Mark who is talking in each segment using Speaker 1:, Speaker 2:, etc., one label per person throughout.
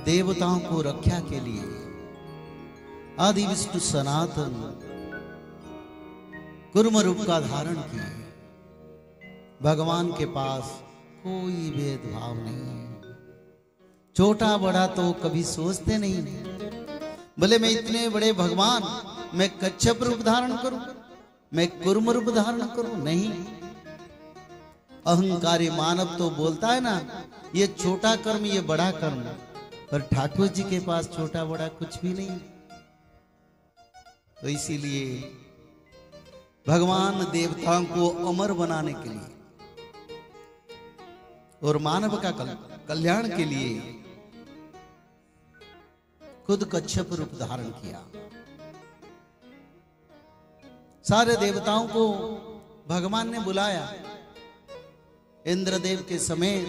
Speaker 1: देवताओं को रक्षा के लिए आदि विष्णु सनातन कुर्म रूप का धारण किए। भगवान के पास कोई भेदभाव नहीं है। छोटा बड़ा तो कभी सोचते नहीं। बोले मैं इतने बड़े भगवान, मैं कच्छप रूप धारण करूं, मैं कुर्म रूप धारण करूं? नहीं। अहंकारी मानव तो बोलता है ना, ये छोटा कर्म, ये बड़ा कर्म, पर ठाकुर जी के पास छोटा बड़ा कुछ भी नहीं। तो इसीलिए भगवान देवताओं को अमर बनाने के लिए और मानव का कल्याण के लिए खुद कच्छप रूप धारण किया। सारे देवताओं को भगवान ने बुलाया, इंद्रदेव के समेत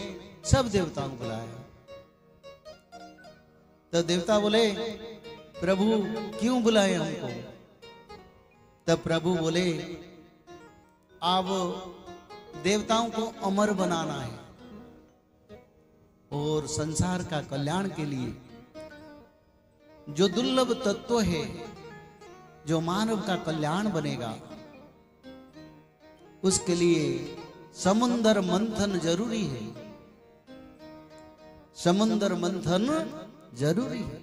Speaker 1: सब देवताओं को बुलाया। तो देवता बोले प्रभु क्यों बुलाए हमको? तब प्रभु बोले अब देवताओं को अमर बनाना है और संसार का कल्याण के लिए जो दुर्लभ तत्व है, जो मानव का कल्याण बनेगा, उसके लिए समुद्र मंथन जरूरी है। समुद्र मंथन जरूरी है।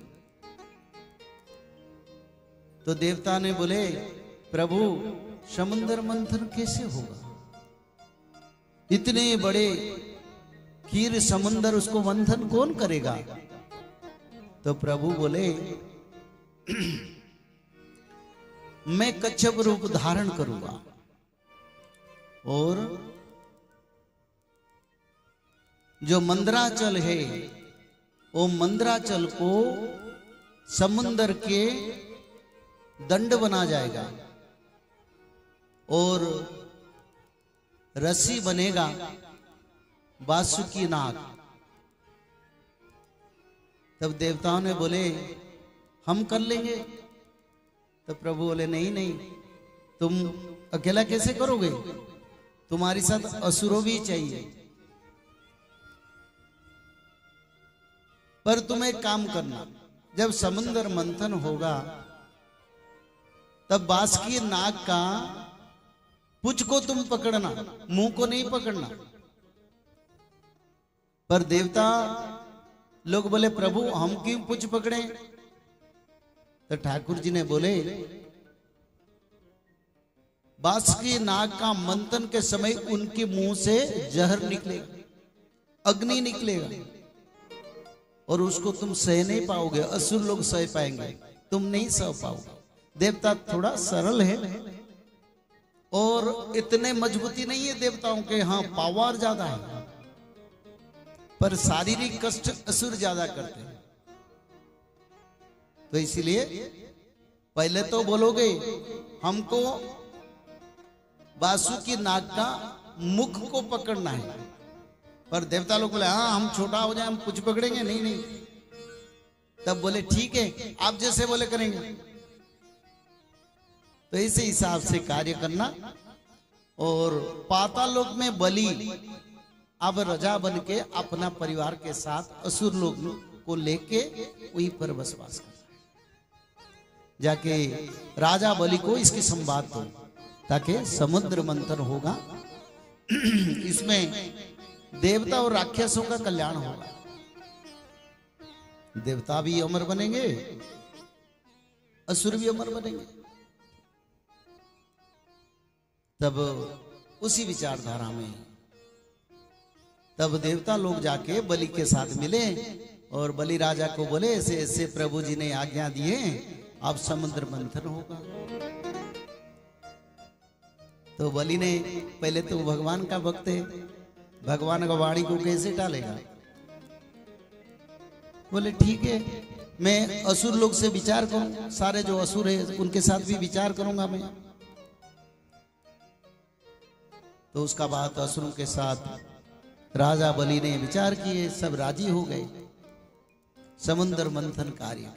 Speaker 1: तो देवता ने बोले प्रभु समुद्र मंथन कैसे होगा? इतने बड़े खीर समुद्र, उसको मंथन कौन करेगा? तो प्रभु बोले मैं कच्छप रूप धारण करूंगा और जो मंदराचल है वो मंदराचल को समुद्र के दंड बना जाएगा और रस्सी बनेगा बासुकी नाग। तब देवताओं ने बोले हम कर लेंगे। तो प्रभु बोले नहीं नहीं, तुम अकेला कैसे करोगे? तुम्हारे साथ असुरों भी चाहिए। पर तुम एक काम करना, जब समुद्र मंथन होगा तब बासुकी नाग का पुछ को तुम पकड़ना, मुंह को नहीं पकड़ना। पर देवता लोग बोले प्रभु हम क्यों पुछ पकड़े? तो ठाकुर जी ने बोले बासुकी नाग का मंथन के समय उनके मुंह से जहर निकलेगा, अग्नि निकलेगा और उसको तुम सह नहीं पाओगे। असुर लोग सह पाएंगे, तुम नहीं सह पाओगे। देवता थोड़ा सरल है और इतने मजबूती नहीं है देवताओं के, हाँ पावर ज्यादा है, पर शारीरिक कष्ट असुर ज्यादा करते हैं। तो इसलिए पहले तो बोलोगे हमको बासुकी नाग का मुख को पकड़ना है, पर देवता लोग बोले हाँ हम छोटा हो जाए, हम कुछ पकड़ेंगे नहीं नहीं। तब बोले ठीक है आप जैसे बोले करेंगे। तो इसी हिसाब से कार्य करना। और पाताल लोक में बलि अब राजा बन के अपना परिवार के साथ असुर लोग को लेके वहीं पर बसवास करता है। जाके राजा बलि को इसकी संवाद दो ताकि समुद्र मंथन होगा, इसमें देवता और राक्षसों का कल्याण होगा। देवता भी अमर बनेंगे, असुर भी अमर बनेंगे। तब उसी विचारधारा में तब देवता लोग जाके बलि के साथ मिले और बलि राजा को बोले ऐसे ऐसे प्रभु जी ने आज्ञा दिए, अब समुद्र मंथन होगा। तो बलि ने, पहले तो भगवान का भक्त है, भगवान का वाणी को कैसे टालेगा? बोले ठीक है मैं असुर लोग से विचार करूं, सारे जो असुर है उनके साथ भी विचार करूंगा मैं। तो उसका बाद असुरों के साथ राजा बलि ने विचार किए, सब राजी हो गए समुद्र मंथन कार्य।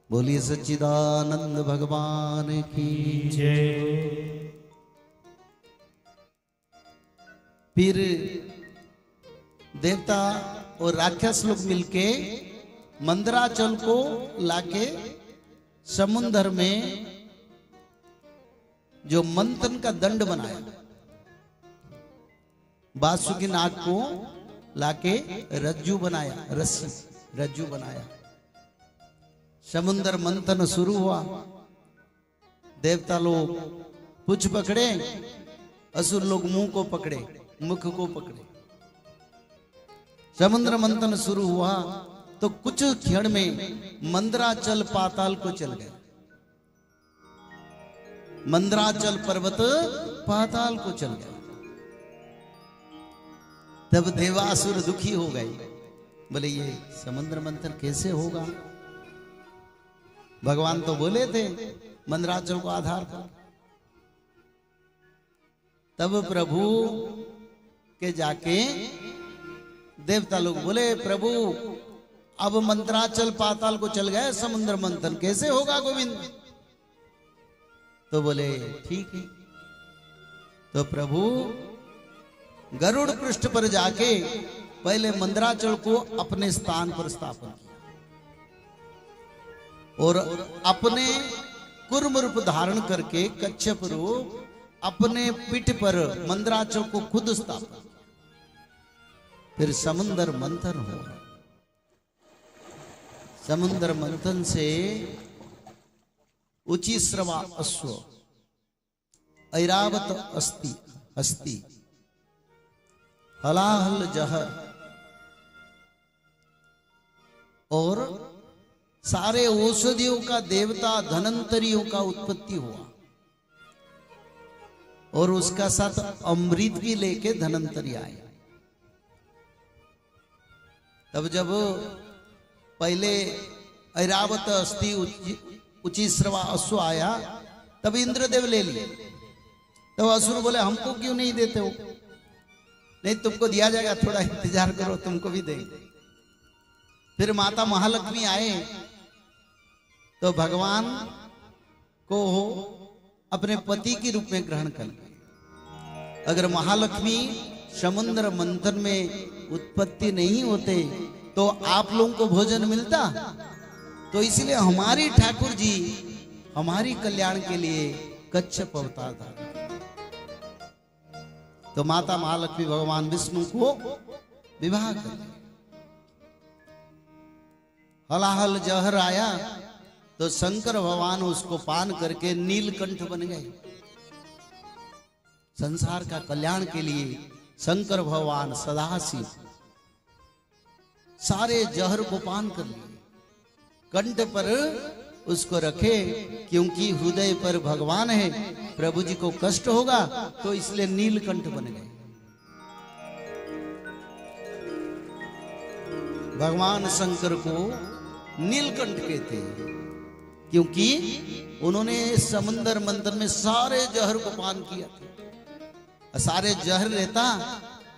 Speaker 1: बोलिए सच्चिदानंद भगवान की जय। फिर देवता और राक्षस लोग मिलके मंदराचल को लाके समुद्र में जो मंथन का दंड बनाया, बासुकी नाग को लाके रज्जू बनाया, रस्सी रज्जू बनाया। समुद्र मंथन शुरू हुआ, देवता लोग पुछ पकड़े, असुर लोग मुंह को पकड़े, मुख को पकड़े। समुद्र मंथन शुरू हुआ तो कुछ क्षण में मंदराचल पाताल को चल गए। मंदराचल पर्वत पाताल को चल गया। तब देवासुर दुखी हो गए, बोले ये समुद्र मंथन कैसे होगा? भगवान तो बोले थे मंदराचल को आधार कर। तब प्रभु के जाके देवता लोग बोले, प्रभु अब मंदराचल पाताल को चल गए, समुद्र मंथन कैसे होगा गोविंद? तो बोले ठीक है। तो प्रभु गरुड़ पृष्ठ पर जाके पहले मंदराचल को अपने स्थान पर स्थापन किया और अपने कूर्म रूप धारण करके कच्छप रूप अपने पीठ पर मंदराचल को खुद स्थापन। फिर समुद्र मंथन हो। समुद्र मंथन से उचिश्रवा अश्व, ऐरावत हस्ती, हलाहल जहर और सारे औषधियों का देवता धनंतरियों का उत्पत्ति हुआ। और उसका साथ अमृत भी लेके धनंतरी आए। तब जब पहले ऐरावत अस्थि उचिश्रवा अश्व आया, तब इंद्रदेव ले लिए। तब असुर बोले हमको क्यों नहीं देते हो? नहीं तुमको दिया जाएगा, थोड़ा इंतजार करो, तुमको भी देंगे। फिर माता महालक्ष्मी आए तो भगवान को अपने पति के रूप में ग्रहण कर लिया। अगर महालक्ष्मी समुद्र मंथन में उत्पत्ति नहीं होते तो आप लोगों को भोजन मिलता। तो इसलिए हमारी ठाकुर जी हमारी कल्याण के लिए कच्छप अवतार था। तो माता महालक्ष्मी भगवान विष्णु को विवाह कर दिया। हलाहल जहर आया तो शंकर भगवान उसको पान करके नीलकंठ बन गए। संसार का कल्याण के लिए शंकर भगवान सदाशिव सारे जहर को पान कर लिए, कंठ पर उसको रखे, क्योंकि हृदय पर भगवान है, प्रभु जी को कष्ट होगा तो इसलिए नीलकंठ बन गए। भगवान शंकर को नीलकंठ कहते हैं क्योंकि उन्होंने समुद्र मंथन में सारे जहर को पान किया था। सारे जहर रहता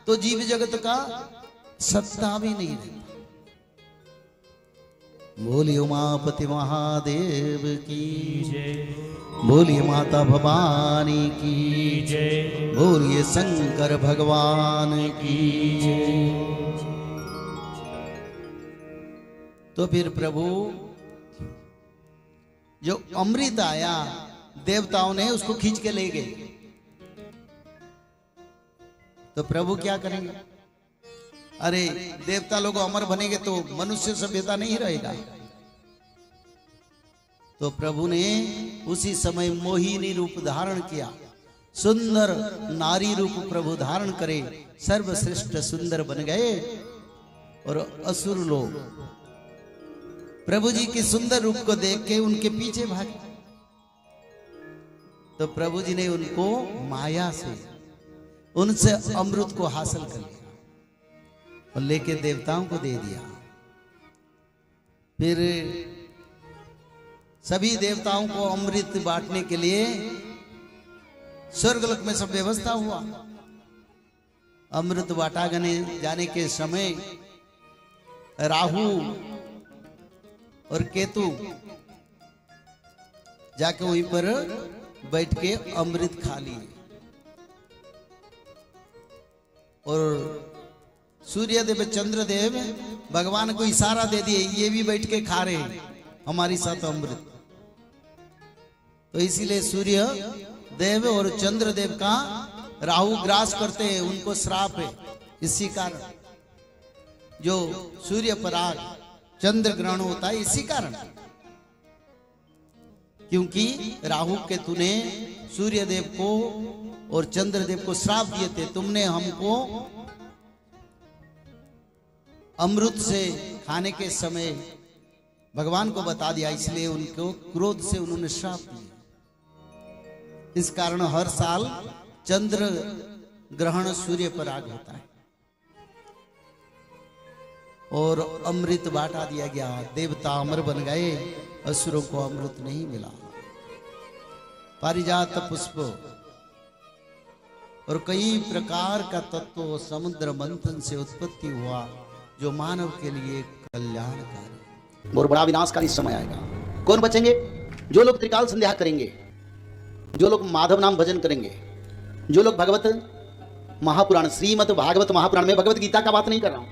Speaker 1: तो जीव जगत का सत्ता भी नहीं रहता। बोलिए उमापति महादेव की जय, बोलिए माता भवानी की जय, बोलिए शंकर भगवान की जय। तो फिर प्रभु जो अमृत आया देवताओं ने उसको खींच के ले गए। तो प्रभु क्या करेंगे? अरे देवता लोग अमर बनेंगे तो मनुष्य सभ्यता नहीं रहेगा। तो प्रभु ने उसी समय मोहिनी रूप धारण किया, सुंदर नारी रूप प्रभु धारण करे, सर्वश्रेष्ठ सुंदर बन गए। और असुर लोग प्रभु जी के सुंदर रूप को देख के उनके पीछे भागे। तो प्रभु जी ने उनको माया से उनसे अमृत को हासिल कर लिया और लेके देवताओं को दे दिया। फिर सभी देवताओं को अमृत बांटने के लिए स्वर्गलोक में सब व्यवस्था हुआ। अमृत बांटा जाने के समय राहु और केतु जाके वहीं पर बैठ के अमृत खा लिए। और सूर्यदेव चंद्रदेव भगवान को इशारा दे दिए, ये भी बैठ के खा रहे हैं हमारी साथ अमृत। तो इसीलिए सूर्य देव और चंद्र देव का राहु ग्रास करते हैं, उनको श्राप है। इसी कारण जो सूर्य पराग चंद्र ग्रहण होता है, इसी कारण, क्योंकि राहु केतु ने सूर्य देव को और चंद्र देव को श्राप दिए थे, तुमने हमको अमृत से खाने के समय भगवान को बता दिया, इसलिए उनको क्रोध से उन्होंने श्राप दिया। इस कारण हर साल चंद्र ग्रहण सूर्य पराग होता है और अमृत बांटा दिया गया। देवता अमर बन गए, असुरों को अमृत नहीं मिला। पारिजात पुष्प और कई प्रकार का तत्व समुद्र मंथन से उत्पत्ति हुआ, जो मानव के लिए कल्याणकारी और बड़ा विनाशकारी समय आएगा। कौन बचेंगे? जो लोग त्रिकाल संध्या करेंगे, जो लोग माधव नाम भजन करेंगे, जो लोग भगवत महापुराण श्रीमद् भागवत महापुराण में भगवत गीता का बात नहीं कर रहा हूं,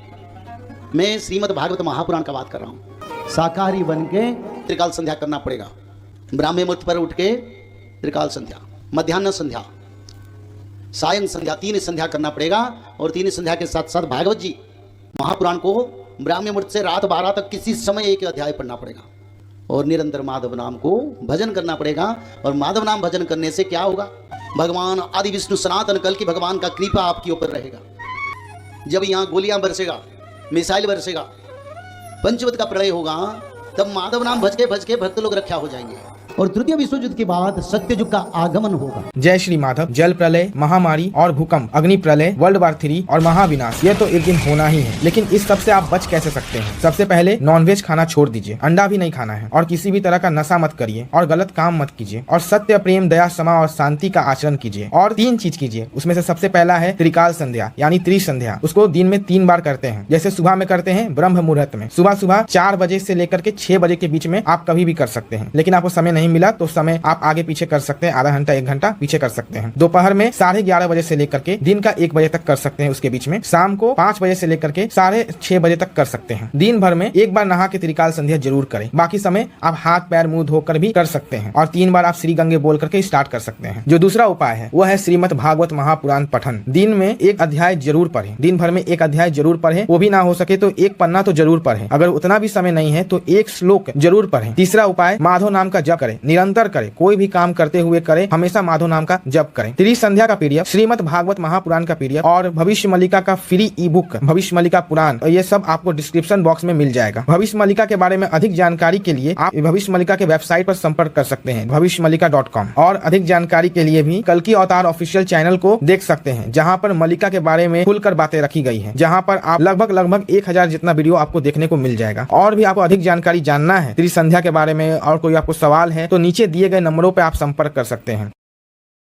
Speaker 1: मैं श्रीमद् भागवत महापुराण का बात कर रहा हूं। शाकाहारी बन के त्रिकाल संध्या करना पड़ेगा। ब्राह्मण मुहूर्त पर उठ के त्रिकाल संध्या, मध्याह्न संध्या, सायं संध्या, 3 संध्या करना पड़ेगा। और 3 संध्या के साथ साथ भागवत जी महापुराण को ब्राह्मण मुहूर्त से रात 12 तक किसी समय एक अध्याय पढ़ना पड़ेगा और निरंतर माधव नाम को भजन करना पड़ेगा। और माधव नाम भजन करने से क्या होगा? भगवान आदि विष्णु सनातन कल की भगवान का कृपा आपके ऊपर रहेगा। जब यहाँ गोलियां बरसेगा, मिसाइल बरसेगा, पंचवत का प्रलय होगा, तब माधव नाम भज के भक्त लोग रक्षा हो जाएंगे और तृतीय विश्व युद्ध के बाद सत्ययुग का आगमन होगा।
Speaker 2: जय श्री माधव। जल प्रलय, महामारी और भूकंप, अग्नि प्रलय, वर्ल्ड वार 3 और महाविनाश, ये तो एक दिन होना ही है। लेकिन इस सब से आप बच कैसे सकते हैं? सबसे पहले नॉनवेज खाना छोड़ दीजिए, अंडा भी नहीं खाना है और किसी भी तरह का नशा मत करिए और गलत काम मत कीजिए और सत्य, प्रेम, दया, क्षमा और शांति का आचरण कीजिए। और 3 चीज कीजिए, उसमें से सबसे पहला है त्रिकाल संध्या यानी त्रिसंध्या। उसको दिन में 3 बार करते हैं। जैसे सुबह में करते हैं ब्रह्म मुहूर्त में, सुबह 4 बजे से लेकर के 6 बजे के बीच में आप कभी भी कर सकते हैं। लेकिन आपको समय नहीं मिला तो समय आप आगे पीछे कर सकते हैं, आधा घंटा 1 घंटा पीछे कर सकते हैं। दोपहर में 11:30 बजे से लेकर के दिन का 1 बजे तक कर सकते हैं, उसके बीच में शाम को 5 बजे से लेकर के 6:30 बजे तक कर सकते हैं। दिन भर में 1 बार नहा के त्रिकाल संध्या जरूर करें। बाकी समय आप हाथ पैर मुंह धोकर भी कर सकते हैं और 3 बार आप श्री गंगे बोल करके स्टार्ट कर सकते हैं। जो दूसरा उपाय है वो है श्रीमद् भागवत महापुराण पठन। दिन में 1 अध्याय जरूर पढ़े, दिन भर में 1 अध्याय जरूर पढ़े, वो भी ना हो सके तो 1 पन्ना तो जरूर पढ़े। अगर उतना भी समय नहीं है तो 1 श्लोक जरूर पढ़े। तीसरा उपाय माधव नाम का जप करें, निरंतर करें, कोई भी काम करते हुए करें, हमेशा माधव नाम का जप करें। त्रिसंध्या का पीडीएफ, श्रीमद् भागवत महापुराण का पीडीएफ और भविष्य मल्लिका का फ्री ई बुक भविष्य मल्लिका पुराण, ये सब आपको डिस्क्रिप्शन बॉक्स में मिल जाएगा। भविष्य मल्लिका के बारे में अधिक जानकारी के लिए आप भविष्य मल्लिका के वेबसाइट पर संपर्क कर सकते हैं bhavishmallika.com। और अधिक जानकारी के लिए भी कल्कि अवतार ऑफिशियल चैनल को देख सकते हैं, जहाँ पर मल्लिका के बारे में खुलकर बातें रखी गई है, जहाँ पर आप लगभग 1000 जितना वीडियो आपको देखने को मिल जाएगा। और भी आपको अधिक जानकारी जानना है त्रिसंध्या के बारे में और कोई आपको सवाल है तो नीचे दिए गए नंबरों पर आप संपर्क कर सकते हैं।